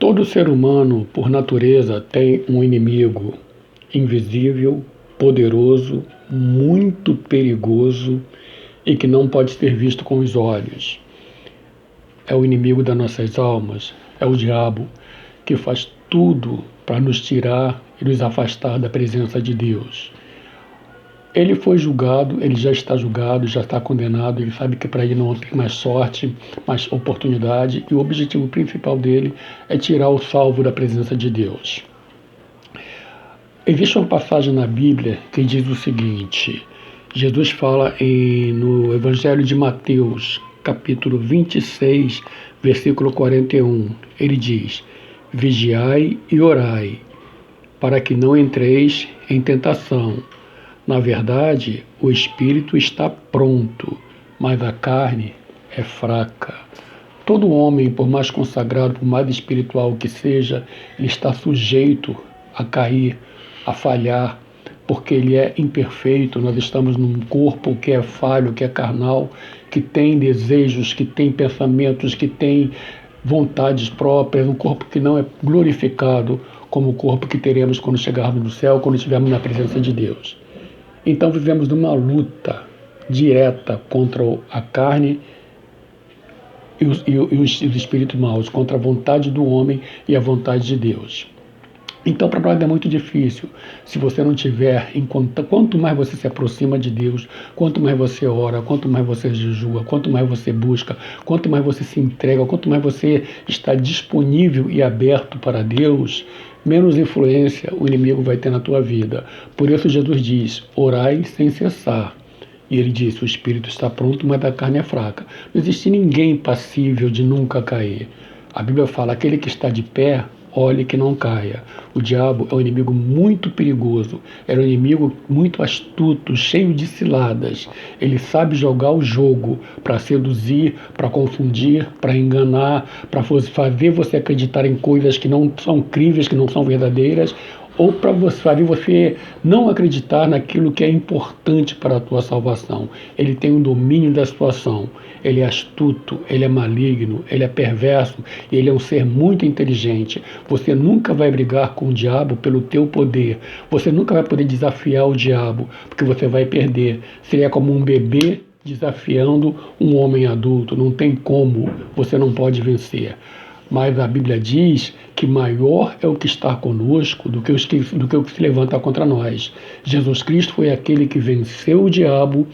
Todo ser humano, por natureza, tem um inimigo invisível, poderoso, muito perigoso e que não pode ser visto com os olhos. É o inimigo das nossas almas, é o diabo, que faz tudo para nos tirar e nos afastar da presença de Deus. Ele foi julgado, ele já está condenado, ele sabe que para ele não tem mais sorte, mais oportunidade, e o objetivo principal dele é tirar o salvo da presença de Deus. Existe uma passagem na Bíblia que diz o seguinte: Jesus fala no Evangelho de Mateus, capítulo 26, versículo 41. Ele diz: vigiai e orai, para que não entreis em tentação. Na verdade, o espírito está pronto, mas a carne é fraca. Todo homem, por mais consagrado, por mais espiritual que seja, ele está sujeito a cair, a falhar, porque ele é imperfeito. Nós estamos num corpo que é falho, que é carnal, que tem desejos, que tem pensamentos, que tem vontades próprias, um corpo que não é glorificado como o corpo que teremos quando chegarmos no céu, quando estivermos na presença de Deus. Então vivemos numa luta direta contra a carne e os espíritos maus, contra a vontade do homem e a vontade de Deus. Então para nós é muito difícil, se você não tiver em conta, quanto mais você se aproxima de Deus, quanto mais você ora, quanto mais você jejua, quanto mais você busca, quanto mais você se entrega, quanto mais você está disponível e aberto para Deus, menos influência o inimigo vai ter na tua vida. Por isso Jesus diz: orai sem cessar. E ele disse: o espírito está pronto, mas a carne é fraca. Não existe ninguém passível de nunca cair. A Bíblia fala: aquele que está de pé, olhe que não caia. O diabo é um inimigo muito perigoso, é um inimigo muito astuto, cheio de ciladas. Ele sabe jogar o jogo para seduzir, para confundir, para enganar, para fazer você acreditar em coisas que não são críveis, que não são verdadeiras, ou para fazer você não acreditar naquilo que é importante para a tua salvação. Ele tem um domínio da situação, ele é astuto, ele é maligno, ele é perverso, ele é um ser muito inteligente. Você nunca vai brigar com o diabo pelo teu poder, você nunca vai poder desafiar o diabo, porque você vai perder. Seria como um bebê desafiando um homem adulto, não tem como, você não pode vencer. Mas a Bíblia diz que maior é o que está conosco do que o que se levanta contra nós. Jesus Cristo foi aquele que venceu o diabo,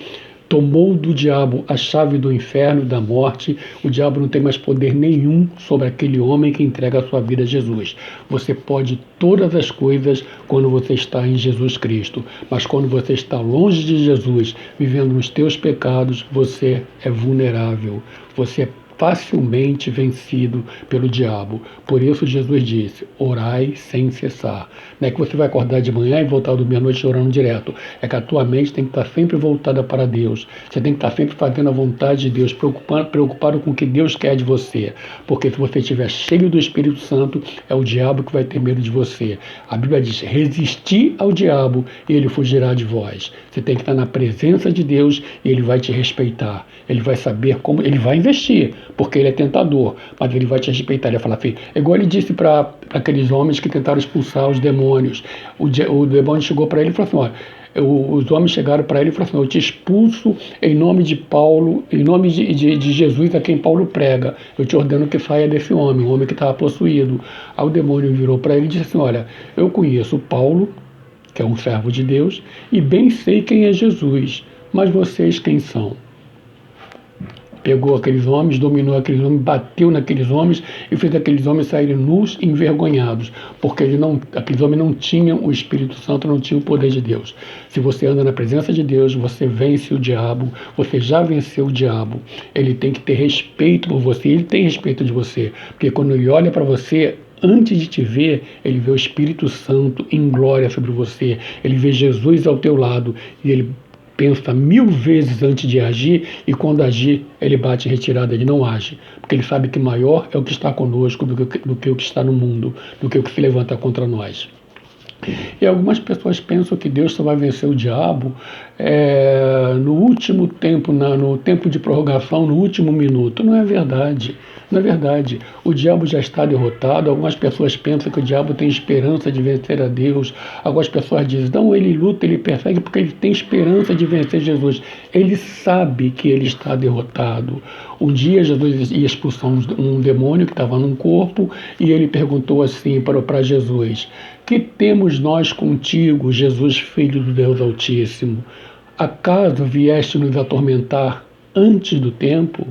tomou do diabo a chave do inferno e da morte. O diabo não tem mais poder nenhum sobre aquele homem que entrega a sua vida a Jesus. Você pode todas as coisas quando você está em Jesus Cristo, mas quando você está longe de Jesus, vivendo nos teus pecados, você é vulnerável, você é facilmente vencido pelo diabo. Por isso Jesus disse: orai sem cessar. Não é que você vai acordar de manhã e voltar a dormir à noite orando direto. É que a tua mente tem que estar sempre voltada para Deus. Você tem que estar sempre fazendo a vontade de Deus, preocupado com o que Deus quer de você. Porque se você estiver cheio do Espírito Santo, é o diabo que vai ter medo de você. A Bíblia diz: resistir ao diabo e ele fugirá de vós. Você tem que estar na presença de Deus e ele vai te respeitar. Ele vai saber como, ele vai investir, porque ele é tentador, mas ele vai te respeitar. Ele vai falar: filho, igual ele disse para aqueles homens que tentaram expulsar os demônios. O demônio chegou para ele e falou assim: olha, os homens chegaram para ele e falaram assim: eu te expulso em nome de Paulo, em nome de Jesus a quem Paulo prega. Eu te ordeno que saia desse homem, um homem que estava possuído. Aí o demônio virou para ele e disse assim: olha, eu conheço Paulo, que é um servo de Deus, e bem sei quem é Jesus, mas vocês quem são? Pegou aqueles homens, dominou aqueles homens, bateu naqueles homens e fez aqueles homens saírem nus e envergonhados, porque aqueles homens não tinham o Espírito Santo, não tinham o poder de Deus. Se você anda na presença de Deus, você vence o diabo, você já venceu o diabo. Ele tem que ter respeito por você, ele tem respeito de você, porque quando ele olha para você, antes de te ver, ele vê o Espírito Santo em glória sobre você, ele vê Jesus ao teu lado e ele pensa 1000 vezes antes de agir, e quando agir, ele bate em retirada, ele não age, porque ele sabe que maior é o que está conosco do que o que está no mundo, do que o que se levanta contra nós. E algumas pessoas pensam que Deus só vai vencer o diabo no último tempo, no tempo de prorrogação, no último minuto. Não é verdade. Na verdade, o diabo já está derrotado. Algumas pessoas pensam que o diabo tem esperança de vencer a Deus. Algumas pessoas dizem, não, ele luta, ele persegue porque ele tem esperança de vencer Jesus. Ele sabe que ele está derrotado. Um dia Jesus ia expulsar um demônio que estava num corpo e ele perguntou assim para Jesus, que temos nós contigo, Jesus, Filho do Deus Altíssimo? Acaso vieste nos atormentar antes do tempo?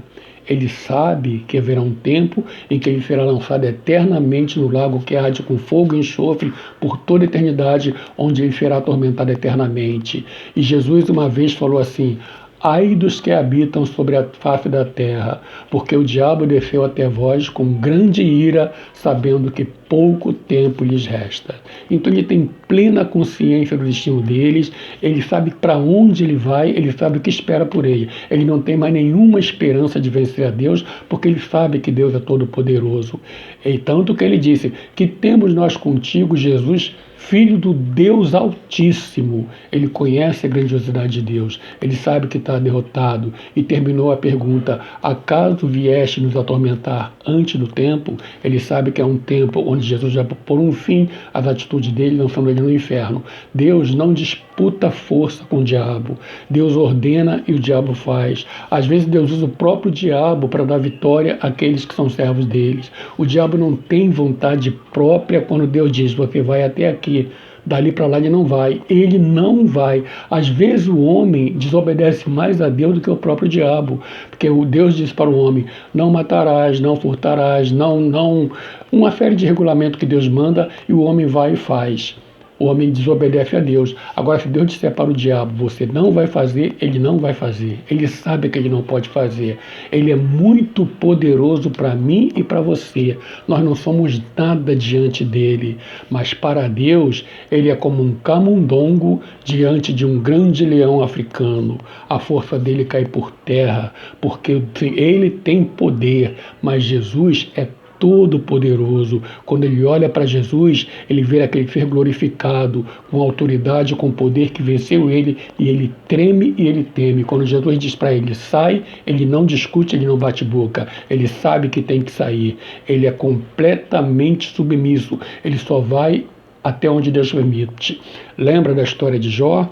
Ele sabe que haverá um tempo em que ele será lançado eternamente no lago que arde com fogo e enxofre por toda a eternidade, onde ele será atormentado eternamente. E Jesus uma vez falou assim, ai dos que habitam sobre a face da terra, porque o diabo desceu até vós com grande ira, sabendo que pouco tempo lhes resta. Então ele tem plena consciência do destino deles, ele sabe para onde ele vai, ele sabe o que espera por ele. Ele não tem mais nenhuma esperança de vencer a Deus, porque ele sabe que Deus é todo-poderoso. E tanto que ele disse, que temos nós contigo, Jesus, Filho do Deus Altíssimo. Ele conhece a grandiosidade de Deus, ele sabe que está derrotado e terminou a pergunta, acaso vieste nos atormentar antes do tempo? Ele sabe que é um tempo onde Jesus já pôr um fim às atitudes dele, lançando ele no inferno. Deus não disputa força com o diabo, Deus ordena e o diabo faz. Às vezes Deus usa o próprio diabo para dar vitória àqueles que são servos deles. O diabo não tem vontade própria quando Deus diz, você vai até aqui, dali para lá ele não vai. Ele não vai. Às vezes o homem desobedece mais a Deus do que o próprio diabo, porque o Deus diz para o homem, não matarás, não furtarás, não, uma série de regulamentos que Deus manda e o homem vai e faz. O homem desobedece a Deus. Agora, se Deus disser para o diabo, você não vai fazer, ele não vai fazer. Ele sabe que ele não pode fazer. Ele é muito poderoso para mim e para você. Nós não somos nada diante dele. Mas para Deus, ele é como um camundongo diante de um grande leão africano. A força dele cai por terra, porque ele tem poder, mas Jesus é todo-poderoso. Quando ele olha para Jesus, ele vê aquele ser glorificado, com autoridade, com poder que venceu ele, e ele treme e ele teme. Quando Jesus diz para ele, sai, ele não discute, ele não bate boca, ele sabe que tem que sair. Ele é completamente submisso, ele só vai até onde Deus permite. Lembra da história de Jó?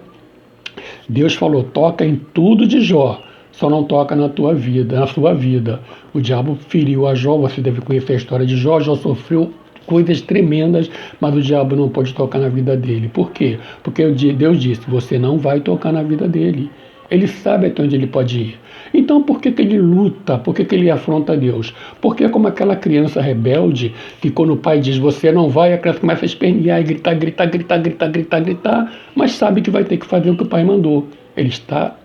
Deus falou, toca em tudo de Jó, só não toca na tua vida, na sua vida. O diabo feriu a Jó, você deve conhecer a história de Jó. Jó sofreu coisas tremendas, mas o diabo não pode tocar na vida dele. Por quê? Porque Deus disse, você não vai tocar na vida dele. Ele sabe até onde ele pode ir. Então por que ele luta? Por que ele afronta Deus? Porque é como aquela criança rebelde, que quando o pai diz, você não vai, a criança começa a espernear e gritar, mas sabe que vai ter que fazer o que o pai mandou. Ele está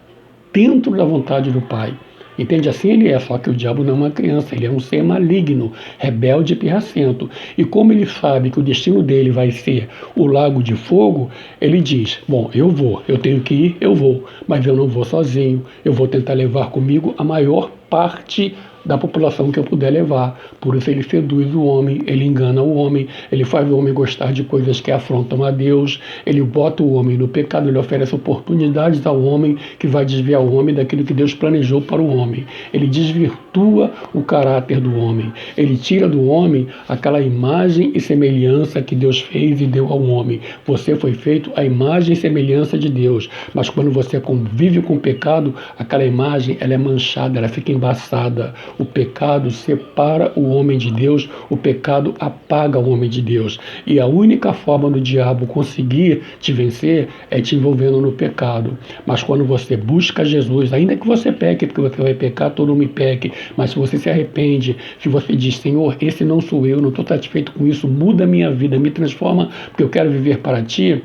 dentro da vontade do Pai. Entende? Assim ele é, só que o diabo não é uma criança, ele é um ser maligno, rebelde e pirracento. E como ele sabe que o destino dele vai ser o lago de fogo, ele diz, bom, eu tenho que ir, eu vou, mas eu não vou sozinho, eu vou tentar levar comigo a maior parte da população que eu puder levar. Por isso ele seduz o homem, ele engana o homem, ele faz o homem gostar de coisas que afrontam a Deus, ele bota o homem no pecado, ele oferece oportunidades ao homem que vai desviar o homem daquilo que Deus planejou para o homem. Ele desvirtua o caráter do homem, ele tira do homem aquela imagem e semelhança que Deus fez e deu ao homem. Você foi feito à imagem e semelhança de Deus, mas quando você convive com o pecado, aquela imagem ela é manchada, ela fica embaçada. O pecado separa o homem de Deus, o pecado apaga o homem de Deus. E a única forma do diabo conseguir te vencer é te envolvendo no pecado. Mas quando você busca Jesus, ainda que você peque, porque você vai pecar, todo mundo peque, mas se você se arrepende, se você diz, Senhor, esse não sou eu, não estou satisfeito com isso, muda a minha vida, me transforma, porque eu quero viver para ti,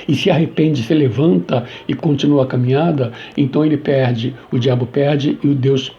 e se arrepende, se levanta e continua a caminhada, então ele perde, o diabo perde e Deus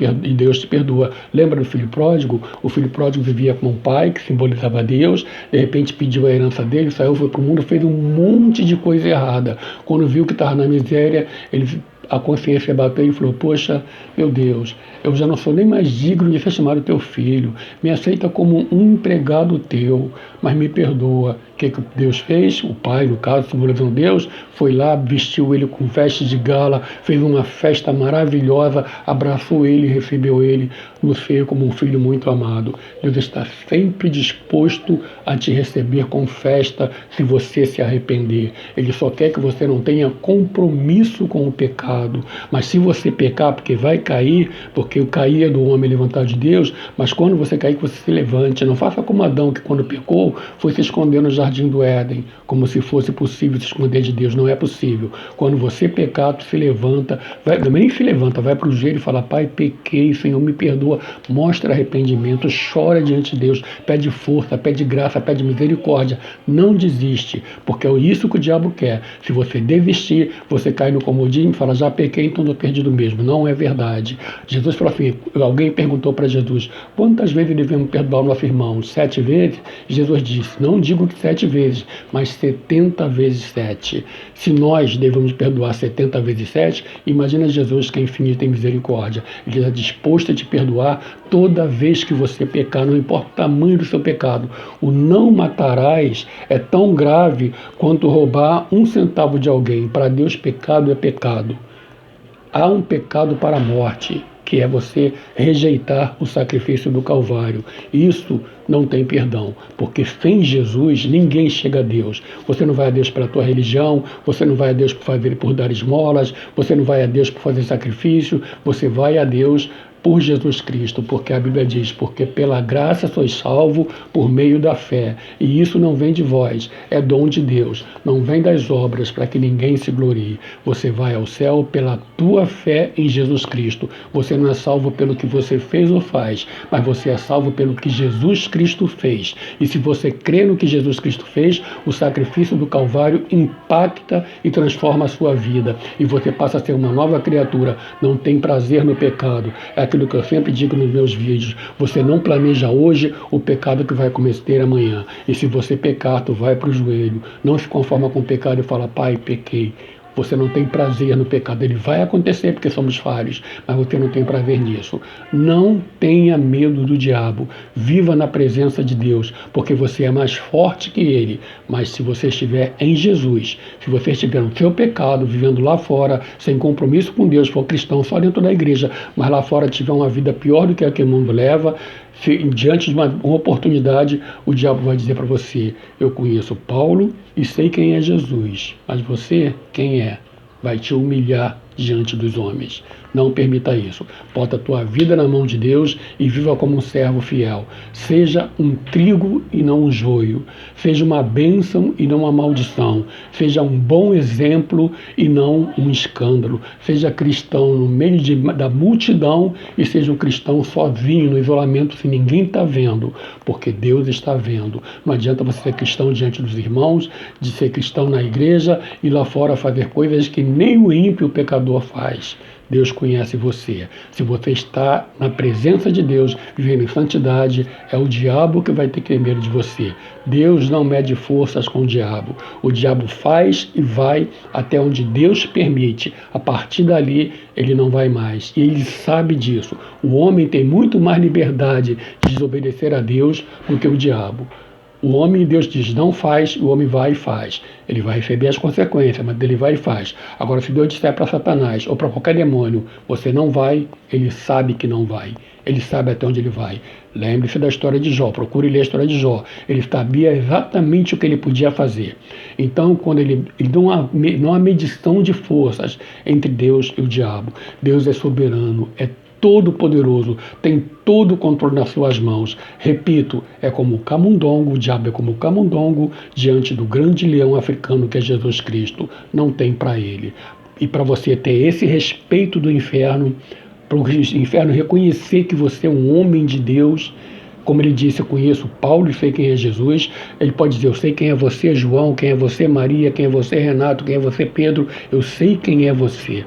te perdoa. Lembra do filho pródigo? O filho pródigo vivia com um pai que simbolizava Deus, de repente pediu a herança dele, saiu, foi para o mundo, fez um monte de coisa errada. Quando viu que estava na miséria, ele a consciência bateu e falou: poxa, meu Deus, eu já não sou nem mais digno de ser chamado teu filho, me aceita como um empregado teu, mas me perdoa. O que Deus fez? O pai, no caso, simbolizando Deus, foi lá, vestiu ele com vestes de gala, fez uma festa maravilhosa, abraçou ele e recebeu ele no seio como um filho muito amado. Deus está sempre disposto a te receber com festa se você se arrepender. Ele só quer que você não tenha compromisso com o pecado. Mas se você pecar, porque vai cair, porque o cair é do homem levantar de Deus, mas quando você cair, que você se levante. Não faça como Adão, que quando pecou, foi se esconder no jardim do Éden, como se fosse possível se esconder de Deus. Não é possível. Quando você pecar, tu se levanta, nem se levanta, vai para o joelho e fala: Pai, pequei, Senhor, me perdoa. Mostra arrependimento, chora diante de Deus, pede força, pede graça, pede misericórdia. Não desiste, porque é isso que o diabo quer. Se você desistir, você cai no comodismo e fala: já pequei, então estou perdido mesmo. Não é verdade. Jesus falou assim, alguém perguntou para Jesus: quantas vezes devemos perdoar o nosso irmão? 7 vezes? Jesus disse: não digo que 7 vezes, mas 70 vezes 7. Se nós devemos perdoar 70 vezes 7, imagina Jesus, que é infinito em misericórdia. Ele está disposto a te perdoar toda vez que você pecar, não importa o tamanho do seu pecado. O não matarás é tão grave quanto roubar 1 centavo de alguém. Para Deus, pecado é pecado. Há um pecado para a morte, que é você rejeitar o sacrifício do Calvário. Isso não tem perdão, porque sem Jesus ninguém chega a Deus. Você não vai a Deus pela tua religião, você não vai a Deus por dar esmolas, você não vai a Deus por fazer sacrifício, você vai a Deus por Jesus Cristo, porque a Bíblia diz: porque pela graça sois salvo por meio da fé, e isso não vem de vós, é dom de Deus, não vem das obras, para que ninguém se glorie. Você vai ao céu pela tua fé em Jesus Cristo. Você não é salvo pelo que você fez ou faz, mas você é salvo pelo que Jesus Cristo fez. E se você crê no que Jesus Cristo fez, o sacrifício do Calvário impacta e transforma a sua vida, e você passa a ser uma nova criatura. Não tem prazer no pecado. É aquilo que eu sempre digo nos meus vídeos: você não planeja hoje o pecado que vai cometer amanhã. E se você pecar, tu vai para o joelho. Não se conforma com o pecado e fala: Pai, pequei. Você não tem prazer no pecado. Ele vai acontecer porque somos falhos, mas você não tem prazer nisso. Não tenha medo do diabo. Viva na presença de Deus, porque você é mais forte que ele. Mas se você estiver em Jesus, se você estiver no seu pecado, vivendo lá fora, sem compromisso com Deus, for cristão só dentro da igreja, mas lá fora tiver uma vida pior do que a que o mundo leva, diante de uma oportunidade, o diabo vai dizer para você: eu conheço Paulo e sei quem é Jesus, mas você, quem é? Vai te humilhar diante dos homens. Não permita isso. Bota a tua vida na mão de Deus e viva como um servo fiel. Seja um trigo e não um joio. Seja uma bênção e não uma maldição. Seja um bom exemplo e não um escândalo. Seja cristão no meio da multidão e seja um cristão sozinho, no isolamento, se ninguém está vendo, porque Deus está vendo. Não adianta você ser cristão diante dos irmãos, de ser cristão na igreja e lá fora fazer coisas que nem o ímpio, o pecador, faz. Deus conhece você. Se você está na presença de Deus, vivendo em santidade, é o diabo que vai ter que ter medo de você. Deus não mede forças com o diabo. O diabo faz e vai até onde Deus permite. A partir dali, ele não vai mais. E ele sabe disso. O homem tem muito mais liberdade de desobedecer a Deus do que o diabo. O homem, Deus diz: não faz, o homem vai e faz. Ele vai receber as consequências, mas ele vai e faz. Agora, se Deus disser para Satanás ou para qualquer demônio: você não vai, ele sabe que não vai. Ele sabe até onde ele vai. Lembre-se da história de Jó, procure ler a história de Jó. Ele sabia exatamente o que ele podia fazer. Então, quando ele não há medição de forças entre Deus e o diabo. Deus é soberano, é todo-poderoso, tem todo o controle nas suas mãos. Repito, é como o camundongo, o diabo é como o camundongo diante do grande leão africano que é Jesus Cristo. Não tem para ele. E para você ter esse respeito do inferno, para o inferno reconhecer que você é um homem de Deus, como ele disse: eu conheço Paulo e sei quem é Jesus. Ele pode dizer: eu sei quem é você, João, quem é você, Maria, quem é você, Renato, quem é você, Pedro. Eu sei quem é você.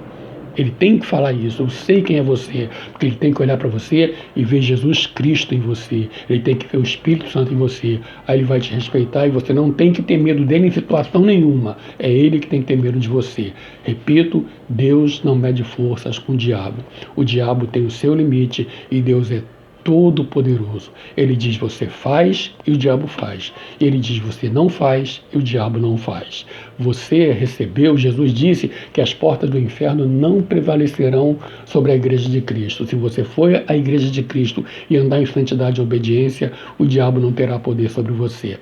Ele tem que falar isso. Eu sei quem é você, porque ele tem que olhar para você e ver Jesus Cristo em você. Ele tem que ver o Espírito Santo em você. Aí ele vai te respeitar e você não tem que ter medo dele em situação nenhuma. É ele que tem que ter medo de você. Repito, Deus não mede forças com o diabo. O diabo tem o seu limite e Deus é todo-poderoso. Ele diz você faz e o diabo faz. Ele diz você não faz e o diabo não faz. Você recebeu, Jesus disse que as portas do inferno não prevalecerão sobre a igreja de Cristo. Se você for à igreja de Cristo e andar em santidade e obediência, o diabo não terá poder sobre você.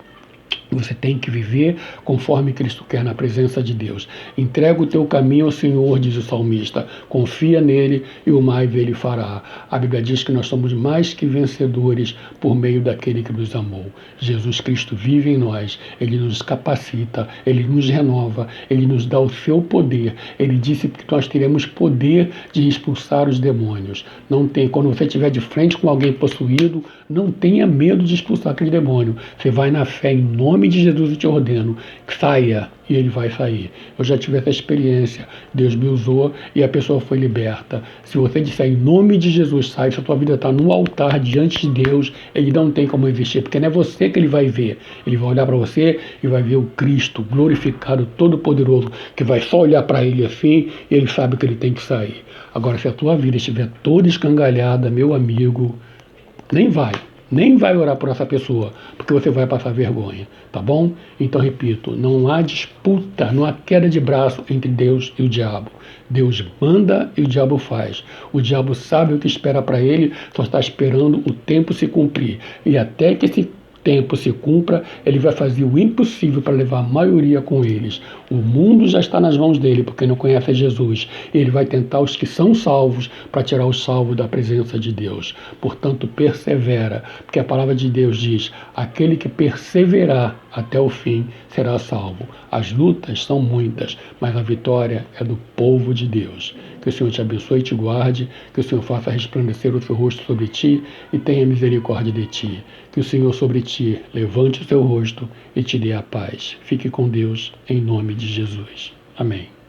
Você tem que viver conforme Cristo quer na presença de Deus. Entrega o teu caminho ao Senhor, diz o salmista. Confia nele e o mais ele fará. A Bíblia diz que nós somos mais que vencedores por meio daquele que nos amou. Jesus Cristo vive em nós. Ele nos capacita, ele nos renova, ele nos dá o seu poder. Ele disse que nós teremos poder de expulsar os demônios. Não tem, quando você estiver de frente com alguém possuído, não tenha medo de expulsar aquele demônio. Você vai na fé em nome de Jesus, eu te ordeno, saia, e ele vai sair. Eu já tive essa experiência, Deus me usou e a pessoa foi liberta. Se você disser em nome de Jesus, sai, se a tua vida está no altar diante de Deus, ele não tem como existir, porque não é você que ele vai ver, ele vai olhar para você e vai ver o Cristo glorificado, todo-poderoso, que vai só olhar para ele assim e ele sabe que ele tem que sair. Agora, se a tua vida estiver toda escangalhada, meu amigo, nem vai orar por essa pessoa, porque você vai passar vergonha, tá bom? Então, repito, não há disputa, não há queda de braço entre Deus e o diabo. Deus manda e o diabo faz. O diabo sabe o que espera para ele, só está esperando o tempo se cumprir. E até que esse tempo se cumpra, ele vai fazer o impossível para levar a maioria com eles. O mundo já está nas mãos dele, porque não conhece Jesus. Ele vai tentar os que são salvos para tirar os salvos da presença de Deus. Portanto, persevera, porque a palavra de Deus diz: aquele que perseverar até o fim será salvo. As lutas são muitas, mas a vitória é do povo de Deus. Que o Senhor te abençoe e te guarde, que o Senhor faça resplandecer o seu rosto sobre ti e tenha misericórdia de ti. Que o Senhor sobre ti levante o seu rosto e te dê a paz. Fique com Deus, em nome de Jesus. Amém.